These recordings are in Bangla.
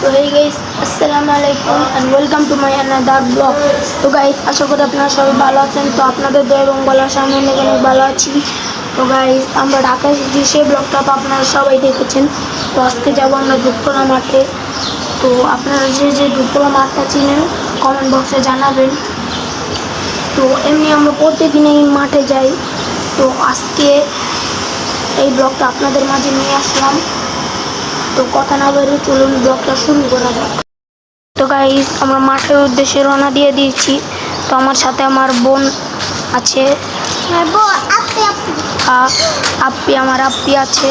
তো এই গাইস আসসালামু আলাইকুম and welcome to my another blog. তো গাইস আশা করি আপনারা সবাই ভালো আছেন। তো আপনাদের দয়া এবং বলার সামনে অনেক ভালো আছি। তো গাইস আমরা ঢাকায় এসেছি, সেই ব্লগটা তো আপনারা সবাই দেখেছেন। তো আজকে যাবো আমরা দুধকলা মাঠে। তো আপনারা যে দুধকলা মাঠটা চিনেন কমেন্ট বক্সে জানাবেন। তো এমনি আমরা প্রত্যেকদিন এই মাঠে যাই। তো আজকে এই ব্লগটা আপনাদের মাঝে নিয়ে আসলাম। তো কথা না বেরিয়ে চলুন ব্লগটা শুরু করা যাক। তো গাইস আমরা মাঠের উদ্দেশ্যে রওনা দিয়ে দিয়েছি। তো আমার সাথে আমার বোন আছে, আমার আপ্পি আছে।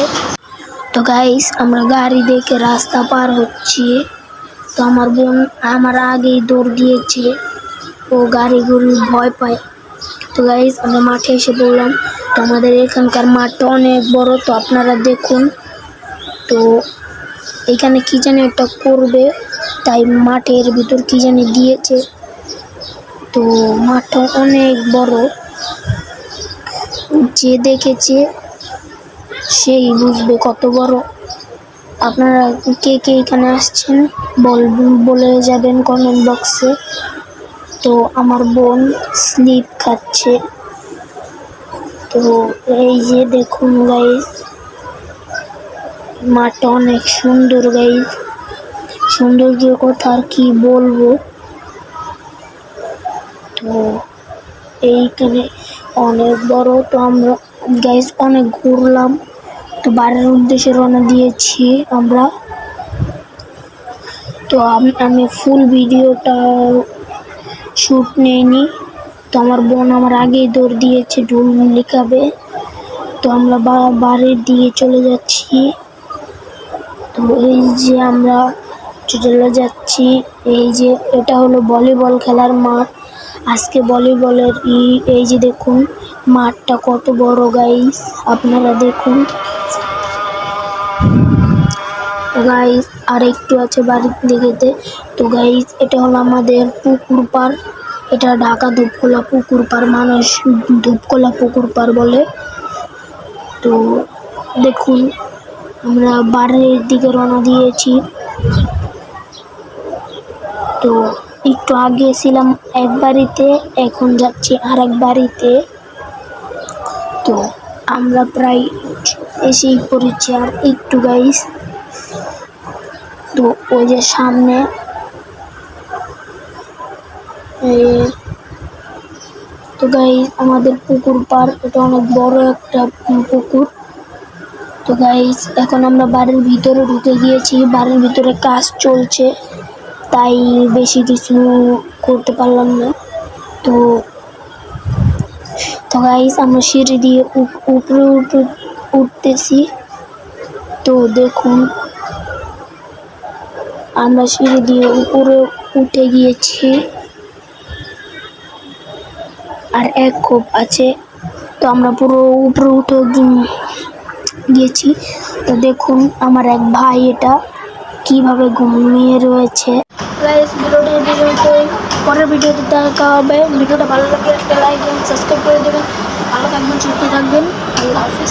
তো গাইস আমরা গাড়ি দেখে রাস্তা পার হচ্ছি। তো আমার বোন আমার আগেই দৌড় দিয়েছে, ও গাড়ি ভয় পায়। তো গাইস আমরা মাঠে এসে পড়লাম। তো আমাদের এখানকার মাঠটা অনেক বড়, তো আপনারা দেখুন। তো এখানে কি জানি একটা করবে, তাই মাঠের ভিতর কি জানি দিয়েছে। তো মাঠটা অনেক বড়, যে দেখেছে সেই বুঝবে কত বড়। আপনারা কে কে এখানে আসছেন বলে যাবেন কমেন্ট বক্সে। তো আমার বোন স্লিপ খাচ্ছে। তো এই যে দেখুন গাইস, মাঠটা অনেক সুন্দর গাইস, সৌন্দর্যের কথা আর কি বলবো। তো এইখানে অনেক বড়। তো আমরা গাইস অনেক ঘুরলাম। তো বাড়ির উদ্দেশ্যে রওনা দিয়েছি আমরা। তো আমি ফুল ভিডিওটা শ্যুট নেইনি। তো আমার বোন আমার আগেই দৌড় দিয়েছে, ঢুল লিখাবে। তো আমরা বাড়ির দিকে চলে যাচ্ছি। তো এই যে আমরা চলে যাচ্ছি, এই যে এটা হলো ভলিবল খেলার মাঠ। আজকে ভলিবলের এই যে দেখুন মাঠটা কত বড় গাইস, আপনারা দেখুন গাইস। আর একটু আছে বাড়ির দিকেতে। তো গাইস এটা হলো আমাদের পুকুর পাড়, এটা ঢাকা ধূপকলা পুকুর পাড়, মানুষ ধূপকলা পুকুর পাড় বলে। তো দেখুন আমরা বাড়ির দিকে রওনা দিয়েছি। তো একটু আগে ছিলাম এক বাড়িতে, এখন যাচ্ছি আর এক বাড়িতে। তো আমরা প্রায় এসেই পড়েছি আর একটু গাইস। তো ওই যে সামনে তো গাইস আমাদের পুকুর পাড়, এটা অনেক বড় একটা পুকুর। তো গাইস এখন আমরা বাড়ির ভিতরে ঢুকে গিয়েছি, বাড়ির ভিতরে কাজ চলছে, তাই বেশি কিছু করতে পারলাম না। তো গাইস আমরা সিঁড়ি দিয়ে উপরে উঠতেছি। তো দেখুন আমরা সিঁড়ি দিয়ে উপরে উঠে গিয়েছি, আর এক খোপ আছে। তো আমরা পুরো উপরে উঠে গিয়েছি। তো দেখুন আমার এক ভাই এটা কিভাবে ঘুমিয়ে রয়েছে। গাইস পরের ভিডিওতে দেখা হবে। ভিডিওটা ভালো লাগলে একটা লাইক এবং সাবস্ক্রাইব করে দেবেন। ভালো থাকবেন, সুস্থ থাকবেন। আল্লাহ হাফেজ।